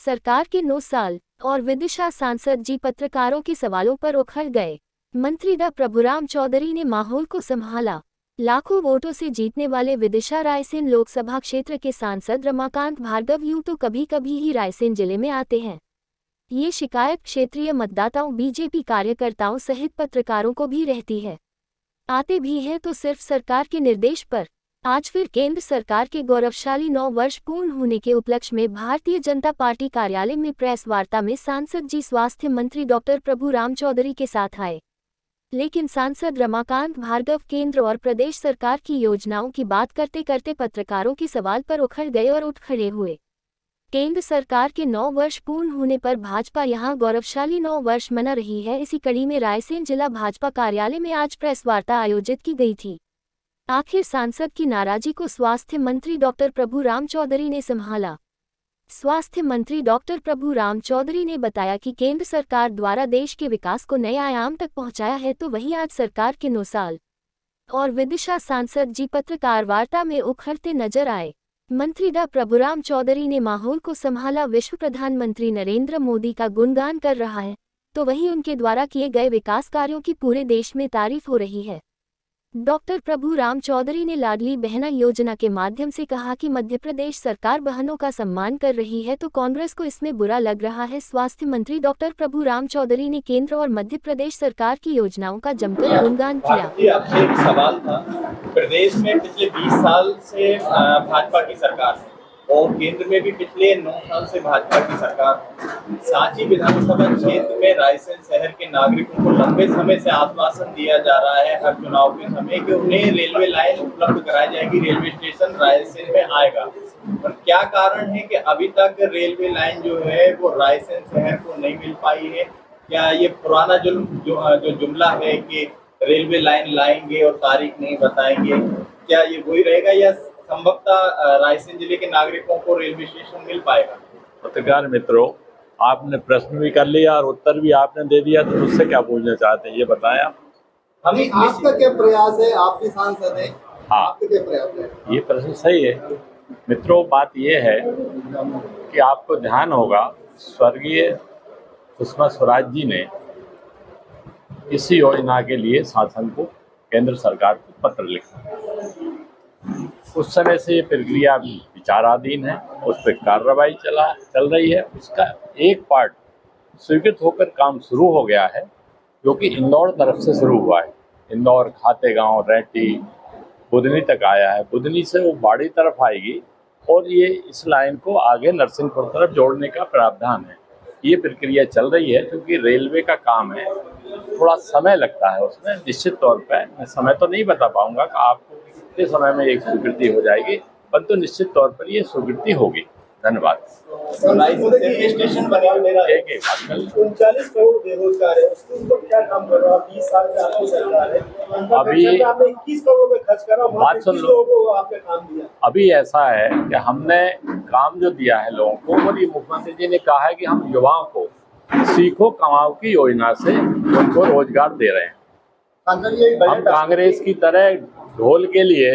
सरकार के 9 साल और विदिशा सांसद जी पत्रकारों के सवालों पर उखड़ गए। मंत्री डॉ प्रभुराम चौधरी ने माहौल को संभाला। लाखों वोटों से जीतने वाले विदिशा रायसेन लोकसभा क्षेत्र के सांसद रमाकांत भार्गव यूं तो कभी कभी ही रायसेन जिले में आते हैं। ये शिकायत क्षेत्रीय मतदाताओं, बीजेपी कार्यकर्ताओं सहित पत्रकारों को भी रहती है। आते भी हैं तो सिर्फ सरकार के निर्देश पर। आज फिर केंद्र सरकार के गौरवशाली 9 वर्ष पूर्ण होने के उपलक्ष्य में भारतीय जनता पार्टी कार्यालय में प्रेस वार्ता में सांसद जी स्वास्थ्य मंत्री डॉक्टर प्रभुराम चौधरी के साथ आए। लेकिन सांसद रमाकांत भार्गव केंद्र और प्रदेश सरकार की योजनाओं की बात करते करते पत्रकारों के सवाल पर उखड़ गए और उठ खड़े हुए। केंद्र सरकार के 9 वर्ष पूर्ण होने पर भाजपा यहां गौरवशाली 9 वर्ष मना रही है। इसी कड़ी में रायसेन जिला भाजपा कार्यालय में आज प्रेस वार्ता आयोजित की गई थी। आखिर सांसद की नाराजगी को स्वास्थ्य मंत्री डॉक्टर प्रभुराम चौधरी ने संभाला। स्वास्थ्य मंत्री डॉक्टर प्रभुराम चौधरी ने बताया कि केंद्र सरकार द्वारा देश के विकास को नए आयाम तक पहुंचाया है, तो वहीं आज सरकार के 9 साल और विदिशा सांसद जी पत्रकार वार्ता में उखड़ते नजर आए। मंत्री डॉ प्रभुराम चौधरी ने माहौल को संभाला। विश्व प्रधानमंत्री नरेंद्र मोदी का गुणगान कर रहा है, तो वहीं उनके द्वारा किए गए विकास कार्यों की पूरे देश में तारीफ हो रही है। डॉक्टर प्रभुराम चौधरी ने लाडली बहना योजना के माध्यम से कहा कि मध्य प्रदेश सरकार बहनों का सम्मान कर रही है, तो कांग्रेस को इसमें बुरा लग रहा है। स्वास्थ्य मंत्री डॉक्टर प्रभुराम चौधरी ने केंद्र और मध्य प्रदेश सरकार की योजनाओं का जमकर गुणगान किया। आपसे एक सवाल था, प्रदेश में पिछले 20 साल से भाजपा की सरकार है और केंद्र में भी पिछले 9 साल से भाजपा की सरकार। सांची विधानसभा क्षेत्र में रायसेन शहर के नागरिकों को लंबे समय से आश्वासन दिया जा रहा है हर चुनाव के समय कि उन्हें रेलवे लाइन उपलब्ध कराई जाएगी, रेलवे स्टेशन रायसेन में आएगा। और क्या कारण है कि अभी तक रेलवे लाइन जो है वो रायसेन शहर को नहीं मिल पाई है? क्या ये पुराना जो जुमला है कि रेलवे लाइन लाएंगे और तारीख नहीं बताएंगे, क्या ये वही रहेगा या संभवतः रायसेन जिले के नागरिकों को रेलवे स्टेशन मिल पाएगा? पत्रकार मित्रों, आपने प्रश्न भी कर लिया और उत्तर भी आपने दे दिया, तो मुझसे क्या पूछना चाहते हैं ये बताएं आप। हमें आपका क्या प्रयास है? आप भी सांसद हैं, आपका क्या प्रयास है? ये प्रश्न सही है मित्रों। बात ये है कि आपको ध्यान होगा, स्वर्गीय सुषमा स्वराज जी ने इसी योजना के लिए शासन को, केंद्र सरकार को पत्र लिखा। उस समय से ये प्रक्रिया विचाराधीन है, उस पर कार्रवाई चल रही है। उसका एक पार्ट स्वीकृत होकर काम शुरू हो गया है, जो कि इंदौर तरफ से शुरू हुआ है। इंदौर, खातेगांव, रैटी, बुधनी तक आया है। बुधनी से वो बाड़ी तरफ आएगी और ये इस लाइन को आगे नरसिंहपुर तरफ जोड़ने का प्रावधान है। ये प्रक्रिया चल रही है, क्योंकि रेलवे का काम है, थोड़ा समय लगता है उसमें। निश्चित तौर पर मैं समय तो नहीं बता पाऊंगा कि आपको कितने समय में एक स्वीकृति हो जाएगी, परंतु निश्चित तौर पर ये स्वीकृति होगी। धन्यवाद। स्टेशन बने एक 39 करोड़ बेरोजगार है, उसके ऊपर क्या काम कर रहा है? 20 साल से आपकी सरकार है, अभी आपने 21 करोड़ में खर्च करा, बात सुन लो। लोगों को आपने काम दिया। अभी ऐसा है कि हमने काम जो दिया है लोगों को, और ये मुख्यमंत्री जी ने कहा है कि हम युवाओं को सीखो कमाओ की योजना से उनको रोजगार दे रहे हैं। हम कांग्रेस की तरह ढोल के लिए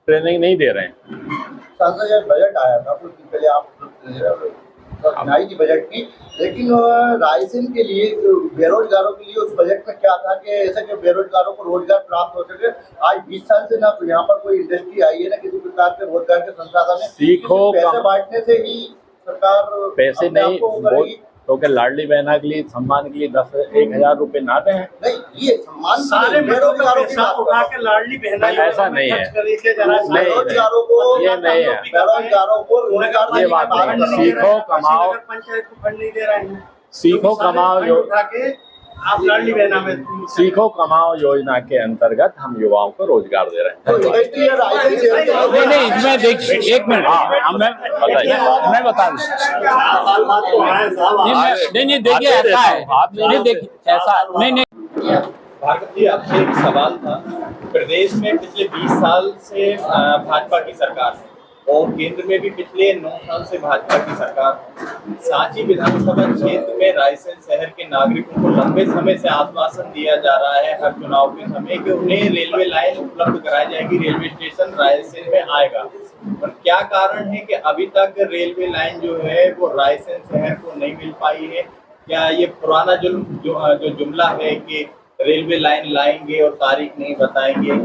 ट्रेनिंग नहीं दे रहे हैं। बजट आया था कुछ दिन पहले, आप सुनाई थी बजट की, लेकिन रायसेन के लिए बेरोजगारों के लिए उस बजट में क्या था कि ऐसा कि बेरोजगारों को रोजगार प्राप्त हो सके। आज 20 साल से ना तो यहाँ पर कोई इंडस्ट्री आई है, ना किसी प्रकार के रोजगार के संसाधन है। सीखो पैसे बांटने से ही सरकार पैसे नहीं, तो क्या लाडली बहना के लिए सम्मान के लिए 1,000 रुपए ना दें? नहीं, ये सम्मान सारे बेरोजगारों के साथ उठा के लाडली बहना, ऐसा नहीं है, बेरोजगारों को, ये नहीं है, बेरोजगारों को रोजगार ये बात नहीं। सीखो कमाओ, पंचायत को फंड नहीं दे रहे हैं। सीखो कमाओ उठा के आप लाडली बहना में सीखो कमाओ योजना के अंतर्गत हम युवाओं को रोजगार दे रहे हैं। नहीं, इसमें देखिए, एक मिनट, मैं बता दूं। नहीं, देखिए ऐसा है, नहीं देखिए ऐसा नहीं। भार्गव जी, आपसे एक सवाल था, प्रदेश में पिछले 20 साल से भाजपा की सरकार है और केंद्र में भी पिछले 9 साल से भाजपा की सरकार। सांची विधानसभा क्षेत्र में रायसेन शहर के नागरिकों को लंबे समय से आश्वासन दिया जा रहा है हर चुनाव के समय कि उन्हें रेलवे लाइन उपलब्ध कराई जाएगी, रेलवे स्टेशन रायसेन में आएगा। और क्या कारण है कि अभी तक रेलवे लाइन जो है वो रायसेन शहर को नहीं मिल पाई है? क्या ये पुराना जो जुमला है कि रेलवे लाइन लाएंगे और तारीख नहीं बताएंगे,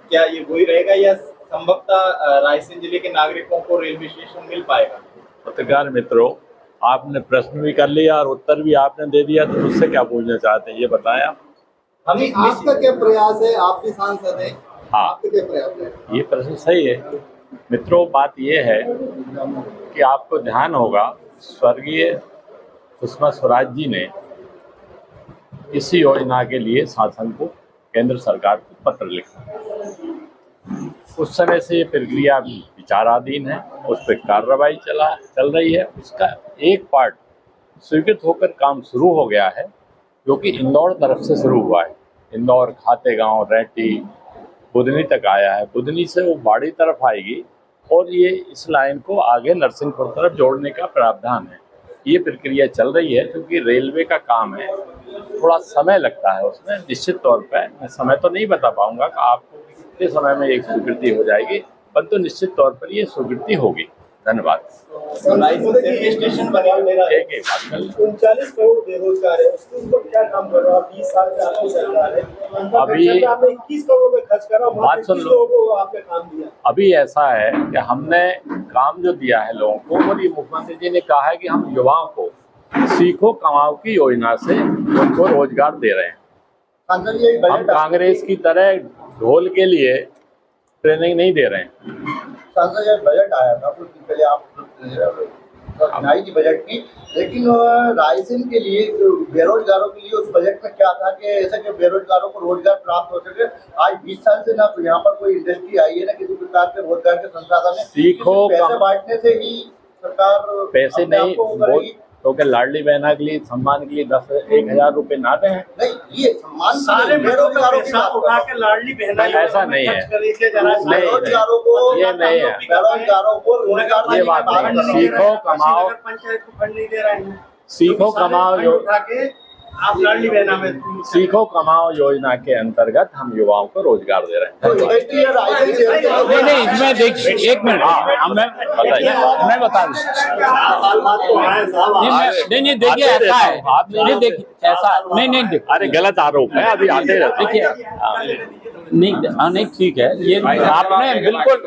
क्या ये वही रहेगा या संभवतः रायसेन जिले के नागरिकों को रेलवे स्टेशन मिल पाएगा? पत्रकार मित्रों, आपने प्रश्न भी कर लिया और उत्तर भी आपने दे दिया, तो मुझसे क्या पूछना चाहते हैं ये बताएं आप। हमें आपका क्या प्रयास है, आप भी सांसद हैं, हाँ, आपका क्या प्रयास है? ये प्रश्न सही है मित्रों। बात ये है कि आपको ध्यान होगा स्वर्गीय सुषमा स्वराज जी ने इसी योजना के लिए शासन को, केंद्र सरकार को पत्र लिखा। उस समय से ये प्रक्रिया विचाराधीन है, उस पर कार्रवाई चल रही है। उसका एक पार्ट स्वीकृत होकर काम शुरू हो गया है, जो कि इंदौर तरफ से शुरू हुआ है। इंदौर, खातेगांव, रेटी, बुधनी तक आया है। बुधनी से वो बाड़ी तरफ आएगी और ये इस लाइन को आगे नरसिंहपुर तरफ जोड़ने का प्रावधान है। ये प्रक्रिया चल रही है, क्योंकि रेलवे का काम है, थोड़ा समय लगता है उसमें। निश्चित तौर पर मैं समय तो नहीं बता पाऊंगा कि आपको कितने समय में एक स्वीकृति हो जाएगी, परंतु निश्चित तौर पर ये स्वीकृति होगी। धन्यवाद। स्टेशन बना मेरा एक बात कर लें। 39 करोड़ बेरोजगार है, उसके ऊपर क्या काम कर रहा है? 20 साल से आपकी सरकार है, अभी आपने 21 करोड़ में खर्च करा, बात सुन लो। लोगों को आपने काम दिया। अभी ऐसा है कि हमने काम जो दिया है लोगों को, और ये मुख्यमंत्री जी ने कहा है कि हम युवाओं को सीखो कमाओ की योजना से उनको रोजगार दे रहे हैं। हम कांग्रेस की तरह ढोल के लिए ट्रेनिंग नहीं दे रहे हैं। सांसद जब बजट आया था कुछ दिन पहले, आप सुनाई थी बजट की, लेकिन रायसेन के लिए बेरोजगारों के लिए उस बजट में क्या था कि ऐसा कि बेरोजगारों को रोजगार प्राप्त हो सके। आज 20 साल से ना तो यहाँ पर कोई इंडस्ट्री आई है, ना किसी प्रकार के रोजगार के संसाधन है। सीखो पैसे बांटने से ही सरकार पैसे नहीं, तो क्या लाडली बहना के लिए सम्मान के लिए 10,000 रुपए ना दें? नहीं, ये सम्मान सारे बेरोजगारों की बात उठा के लाडली बहना ऐसा नहीं है, बेरोजगारों को, ये नहीं है, बेरोजगारों को रोजगार ये बात नहीं है। सीखो कमाओ, पंचायत को फंड नहीं दे रहे हैं, सीखो कमाओ उठा के आप लाडली बहना में सीखो कमाओ योजना के अंतर्गत हम युवाओं को रोजगार दे रहे हैं। नहीं, इसमें देखिए, एक मिनट, मैं बता दूं। नहीं, देखिए ऐसा है, नहीं देखिए ऐसा नहीं, अरे गलत आरोप है, अभी आते रहते। देखिए नहीं ठीक है, ये आपने बिल्कुल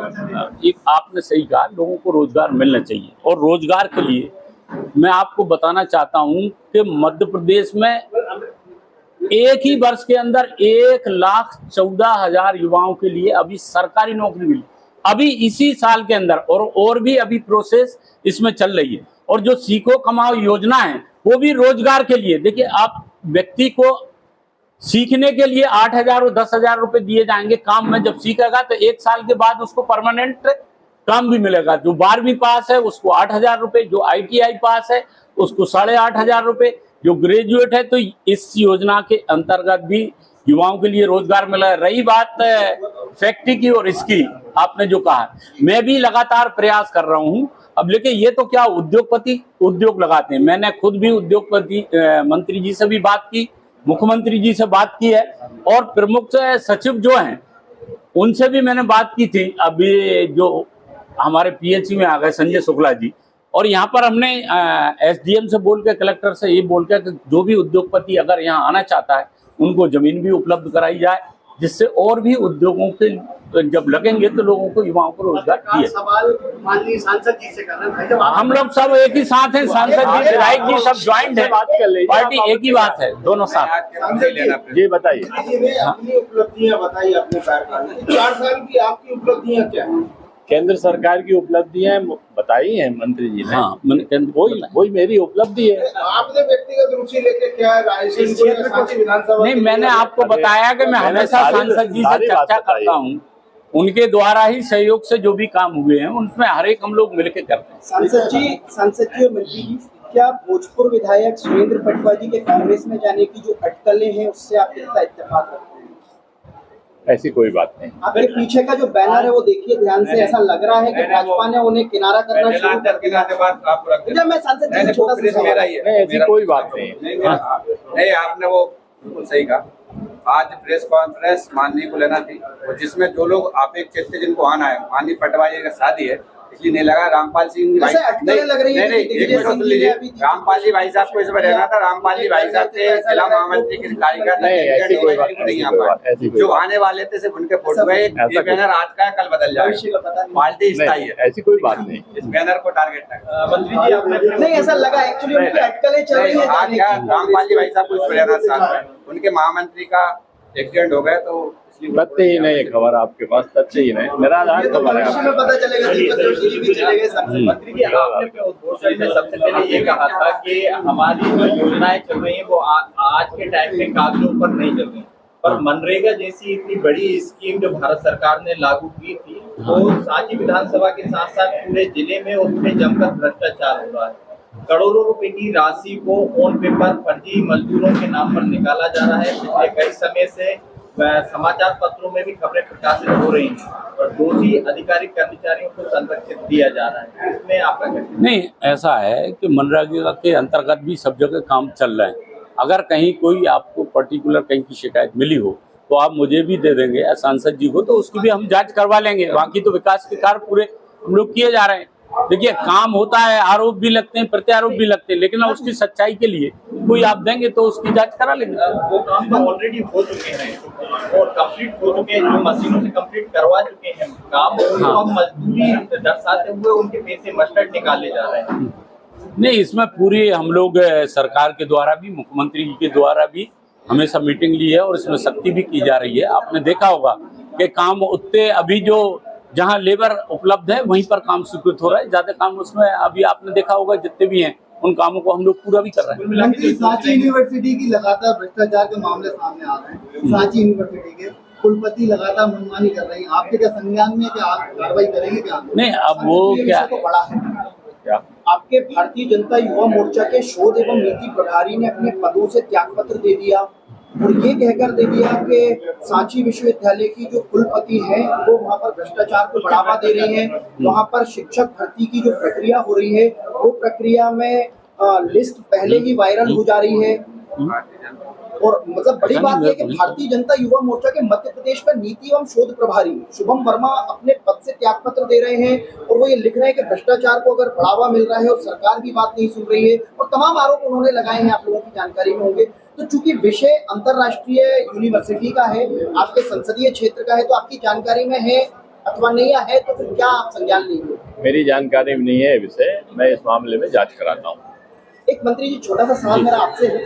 आपने सही कहा, लोगों को रोजगार मिलना चाहिए। और रोजगार के लिए मैं आपको बताना चाहता हूं कि मध्य प्रदेश में एक ही वर्ष के अंदर 1,14,000 युवाओं के लिए अभी सरकारी नौकरी मिली, अभी इसी साल के अंदर, और भी अभी प्रोसेस इसमें चल रही है। और जो सीखो कमाओ योजना है वो भी रोजगार के लिए। देखिए, आप व्यक्ति को सीखने के लिए 8,000 और 10,000 रुपए दिए जाएंगे काम में। जब सीखेगा तो 1 साल के बाद उसको परमानेंट काम भी मिलेगा। जो 12वीं पास है उसको 8,000 रुपए, जो ITI पास है उसको 8,500 रुपए, जो ग्रेजुएट है। तो इस योजना के अंतर्गत भी युवाओं के लिए रोजगार मिला। रही बात फैक्ट्री की और इसकी, आपने जो कहा, मैं भी लगातार प्रयास कर रहा हूं। अब लेकिन ये तो क्या उद्योगपति उद्योग लगाते हैं, मैंने खुद भी उद्योगपति मंत्री जी से भी बात की, मुख्यमंत्री जी से बात की है, और प्रमुख सचिव जो हैं उनसे भी मैंने बात की थी। अभी जो हमारे PHC में आ गए संजय शुक्ला जी, और यहाँ पर हमने SDM से बोल के, कलेक्टर से ये बोल के कि जो भी उद्योगपति अगर यहाँ आना चाहता है उनको जमीन भी उपलब्ध कराई जाए, जिससे और भी उद्योगों के जब लगेंगे तो लोगों को, युवाओं को रोजगार दिए। सवाल माननीय सांसद जी से करना है, हम लोग सब एक ही साथ हैं, सांसद जी, विधायक जी सब ज्वाइंट है, पार्टी एक ही बात है, दोनों साथ। ये बताइए, अपनी उपलब्धियां बताइए अपने कार्यकाल में, 4 साल की आपकी उपलब्धियां क्या है? केंद्र सरकार की उपलब्धियां बताई हैं मंत्री जी ने। हाँ, वही मेरी उपलब्धि है। आपने व्यक्तिगत रुचि लेके क्या रायसेन विधानसभा? नहीं, मैंने आपको बताया कि मैं हमेशा सांसद जी से चर्चा करता हूँ, उनके द्वारा ही सहयोग से जो भी काम हुए हैं उनमें हर एक हम लोग मिलकर करते हैं। सांसद जी और मंत्री जी, क्या भोजपुर विधायक सुरेंद्र पटवा जी के कांग्रेस में जाने की जो अटकलें हैं उससे आप कितना इत्तेफाक रखते हैं? ऐसी कोई बात नहीं। आपके पीछे का जो बैनर है वो देखिए ध्यान से, ऐसा लग रहा है कि भाजपा ने उन्हें किनारा करना शुरू कर दिया। मैं सांसद जी से छोटा सा नहीं, ऐसी कोई बात नहीं। नहीं, आपने वो बिल्कुल सही कहा। आज प्रेस कॉन्फ्रेंस माननीय को लेना थी, और जिसमें जो लोग अपेक्षित थे जिनको आना है, माननीय पटवारी का शादी है, इसलिए नहीं लगा। रामपाल सिंह जी भाई नहीं, एक मिनट सुन लीजिए। रामपाल जी भाई साहब को इसमें रहना था। रामपाल जी भाई साहब थे जिला महामंत्री के कार्यकर्ता नहीं आ पाए। जो आने वाले थे सिर्फ उनके फोटो है। ये बैनर आज का कल बदल जाएगा, पार्टी स्थायी है, ऐसी कोई बात नहीं। इस बैनर को टारगेट है। मंत्री जी आपने नहीं ऐसा लगा एक्चुअली उनकी अटकलें चल रही है आज क्या रामपाल जी भाई साहब को इसमें रहना साथ में, उनके महामंत्री का एक्सीडेंट हो गया तो तथ्य ही नहीं है खबर आपके पास, तथ्य ही नहीं, निराधार खबर है। भविष्य में पता चलेगा, दीपक जोशी जी भी चले गए सबसे। मंत्री जी आपने अपने उद्घोषण में सबसे पहले ये कहा था कि हमारी जो योजनाएं चल रही हैं वो आज के टाइम में कागजों पर नहीं चल रही, पर मनरेगा जैसी इतनी बड़ी स्कीम जो भारत सरकार ने लागू की थी, तो सांची विधानसभा के साथ साथ पूरे जिले में उसमें जमकर भ्रष्टाचार हो रहा है। करोड़ों रुपए की राशि को फोन पे पर फर्जी मजदूरों के नाम पर निकाला जा रहा है। पिछले कई समय से समाचार पत्रों में भी खबरें प्रकाशित हो रही हैं और दोषी अधिकारी कर्मचारियों को संरक्षित दिया जा रहा है। इसमें आपका नहीं, ऐसा है कि मनरेगा के अंतर्गत भी सब जगह काम चल रहा है। अगर कहीं कोई आपको पर्टिकुलर कहीं की शिकायत मिली हो तो आप मुझे भी दे देंगे या सांसद जी को, तो उसकी भी हम जांच करवा लेंगे। बाकी तो विकास के कार्य पूरे हम लोग किए जा रहे हैं। देखिए, काम होता है, आरोप भी लगते हैं, प्रत्यारोप भी लगते हैं, लेकिन उसकी सच्चाई के लिए कोई आप देंगे तो उसकी जांच करा लेंगे। वो काम तो ऑलरेडी हो चुके हैं और कंप्लीट हो चुके हैं, जो मशीनों से कंप्लीट करवा चुके हैं काम, तो मजदूरी दर्शाते हुए उनके पैसे मस्टर्ड निकाले जा रहे हैं। नहीं, इसमें पूरी हम लोग सरकार के द्वारा भी, मुख्यमंत्री जी के द्वारा भी हमेशा मीटिंग ली है और इसमें सख्ती भी की जा रही है। आपने देखा होगा कि काम उतने अभी जो जहां लेबर उपलब्ध है वहीं पर काम स्वीकृत हो रहा है। ज्यादा काम उसमें अभी आपने देखा होगा जितने भी हैं उन कामों को हम लोग पूरा भी कर रहे हैं। सांची यूनिवर्सिटी की लगातार भ्रष्टाचार के मामले सामने आ रहे हैं। सांची यूनिवर्सिटी के कुलपति लगातार मनमानी कर रहे हैं। आपके क्या संज्ञान में क्या आप कार्रवाई करेंगे क्या? नहीं, अब वो क्या बड़ा है क्या? आपके भारतीय जनता युवा मोर्चा के शोध एवं नीति प्रभारी ने अपने पदों से त्यागपत्र दे दिया और ये कहकर दे दिया कि सांची विश्वविद्यालय की जो कुलपति हैं वो वहाँ पर भ्रष्टाचार को बढ़ावा दे रही हैं। वहाँ पर शिक्षक भर्ती की जो प्रक्रिया हो रही है वो प्रक्रिया में लिस्ट पहले ही वायरल हो जा रही है। और मतलब बड़ी बात यह कि भारतीय जनता युवा मोर्चा के मध्य प्रदेश का नीति एवं शोध प्रभारी शुभम वर्मा अपने पद से त्यागपत्र दे रहे हैं और वो ये लिख रहे हैं कि भ्रष्टाचार को अगर बढ़ावा मिल रहा है और सरकार भी बात नहीं सुन रही है, और तमाम आरोप उन्होंने लगाए हैं, आप लोगों की जानकारी में होंगे। तो चूंकि विषय अंतरराष्ट्रीय यूनिवर्सिटी का है, आपके संसदीय क्षेत्र का है, तो आपकी जानकारी में है अथवा नहीं है, तो फिर क्या आप संज्ञान लेंगे? मेरी जानकारी में नहीं है विषय, मैं इस मामले में जांच कराता हूँ। एक मंत्री जी, छोटा सा सवाल मेरा आपसे है।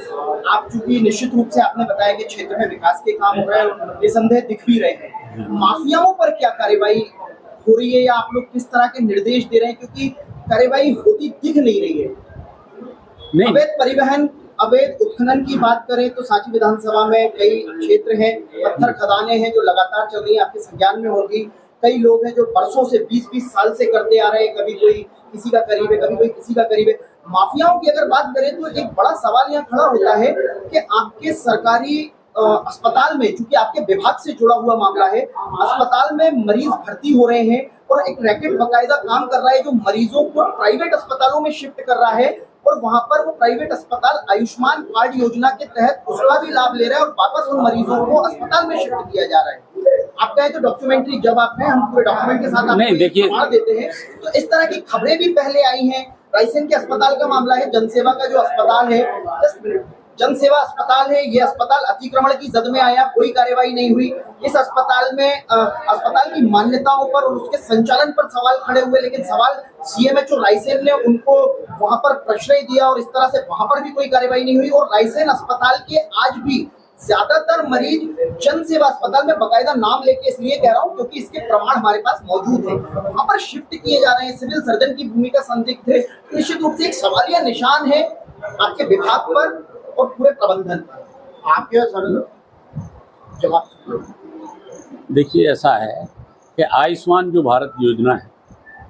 आप चूंकि निश्चित रूप से आपने बताया कि क्षेत्र में विकास के काम हो रहे हैं, निसंदेह दिख भी रहे हैं, माफियाओं पर क्या कार्रवाई हो रही है या आप लोग किस तरह के निर्देश दे रहे हैं? क्योंकि कार्रवाई होती दिख नहीं रही है। अवैध परिवहन, अवैध उत्खनन की बात करें तो सांची विधानसभा में कई क्षेत्र हैं, पत्थर खदानें हैं जो लगातार चल रही है, आपके संज्ञान में होगी। कई लोग हैं जो बरसों से 20-20 साल से करते आ रहे हैं, कभी कोई किसी का करीब है, कभी कोई किसी का करीब है। माफियाओं की अगर बात करें तो एक बड़ा सवाल यहाँ खड़ा होता है कि आपके सरकारी अस्पताल में, चूंकि आपके विभाग से जुड़ा हुआ मामला है, अस्पताल में मरीज भर्ती हो रहे हैं और एक रैकेट बाकायदा काम कर रहा है जो मरीजों को प्राइवेट अस्पतालों में शिफ्ट कर रहा है और वहां पर वो प्राइवेट अस्पताल आयुष्मान कार्ड योजना के तहत उसका भी लाभ ले रहा है और वापस उन मरीजों को अस्पताल में शिफ्ट किया जा रहा है। आप कहें तो डॉक्यूमेंट्री जब आप हैं, हम पूरे डॉक्यूमेंट के साथ आपको देते हैं, तो इस तरह की खबरें भी पहले आई हैं। रायसेन के अस्पताल का मामला है, जनसेवा का जो अस्पताल है, जनसेवा अस्पताल है, ये अस्पताल अतिक्रमण की जद में आया, कोई कार्यवाही नहीं हुई। इस अस्पताल में अस्पताल की मान्यताओं पर और उसके संचालन पर सवाल खड़े हुए, लेकिन सवाल सीएमएचओ रायसेन ने उनको वहां पर प्रश्रय दिया और इस तरह से वहां पर भी कोई कार्यवाही नहीं हुई। और रायसेन अस्पताल के आज भी ज्यादातर मरीज जनसेवा अस्पताल में बाकायदा नाम लेके इसलिए कह रहा हूँ क्योंकि इसके प्रमाण हमारे पास मौजूद है, वहां पर शिफ्ट किए जा रहे हैं। सिविल सर्जन की भूमिका संदिग्ध है। निश्चित रूप से एक सवालिया निशान है आपके विभाग पर और पूरे प्रबंधन पर। आपके जवाब देखिए, ऐसा है कि आयुष्मान जो भारत योजना है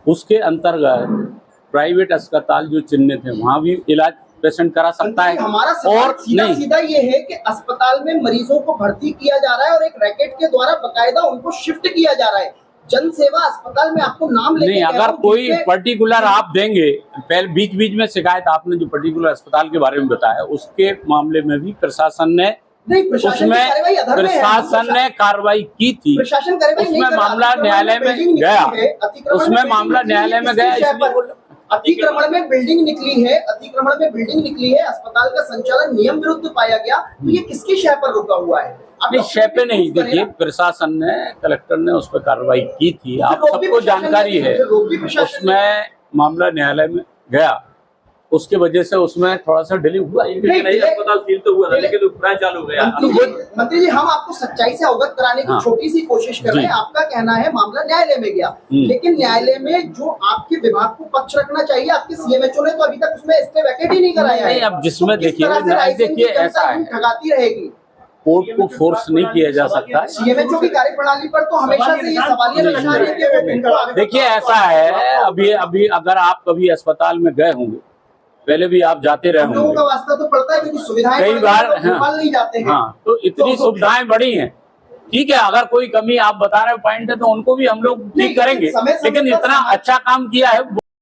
उसके अंतर्गत प्राइवेट अस्पताल जो चिन्हित है वहाँ भी इलाज पेशेंट करा सकता है। हमारा और सीधा ये है कि अस्पताल में मरीजों को भर्ती किया जा रहा है और एक रैकेट के द्वारा बाकायदा उनको शिफ्ट किया जा रहा है। जनसेवा अस्पताल में आपको नाम लेके नहीं, अगर कोई पर्टिकुलर आप देंगे, पहले बीच बीच में शिकायत आपने जो पर्टिकुलर अस्पताल के बारे में बताया उसके मामले में भी प्रशासन ने नहीं, प्रशासन की उसमें कार्रवाई अधर में है। प्रशासन ने कार्रवाई की थी, प्रशासन कार्रवाई नहीं उसमें कर रहा। मामला न्यायालय में बिल्डिंग निकली गया, है, अतिक्रमण उसमें में मामला बिल्डिंग न्यायालय में निकली है, गया, किसकी इसलिए शय पर? अतिक्रमण में बिल्डिंग निकली है, अतिक्रमण में बिल्डिंग निकली है, अस्पताल का संचालन नियम विरुद्ध पाया गया, तो ये किसकी शय पर रुका हुआ है? आप नहीं, शय पे नहीं, डॉक्यूमेंट देखिए प्रशासन ने, कलेक्टर ने उस पर कार्रवाई की थी, आप रोक भी सबको प्रशासन जानकारी ने, है। रोक भी प्रशासन ने। उसमें मामला न्यायालय में गया, उसके वजह से उसमें थोड़ा सा डिले हुआ। नहीं, अस्पताल सील तो हुआ था, लेकिन उपरांत चालू हो गया। मंत्री जी, हम आपको सच्चाई से अवगत कराने की हाँ। छोटी सी कोशिश कर रहे हैं। आपका कहना है मामला न्यायालय में गया, लेकिन न्यायालय में जो आपके विभाग को पक्ष रखना चाहिए, आपके सीएमएचओ ने तो अभी तक उसमें स्टे वैकेट ही नहीं कराया है। नहीं, अब जिसमें तो किस देखिए, तरह से रायसेन की देखिए, जनता ऐसा है, यूं ठगाती रहेगी। कोर्ट को फोर्स नहीं किया जा सकता है। सीएमएचओ की कार्यप्रणाली पर तो हमेशा से ये सवालिया निशान है कि वो इनको आगे देखिए ऐसा है, अभी अगर आप कभी अस्पताल में गए होंगे, पहले भी आप जाते रहे हम लोगों का होंगे वास्ता तो पड़ता है, क्योंकि सुविधाएं कई बढ़ बार, गई हैं, भोपाल नहीं जाते हैं। हाँ, तो इतनी सुविधाएं बढ़ी हैं, ठीक है, अगर कोई कमी आप बता रहे हो पॉइंट है तो उनको भी हम लोग ठीक करेंगे, समय लेकिन पर इतना अच्छा काम किया है।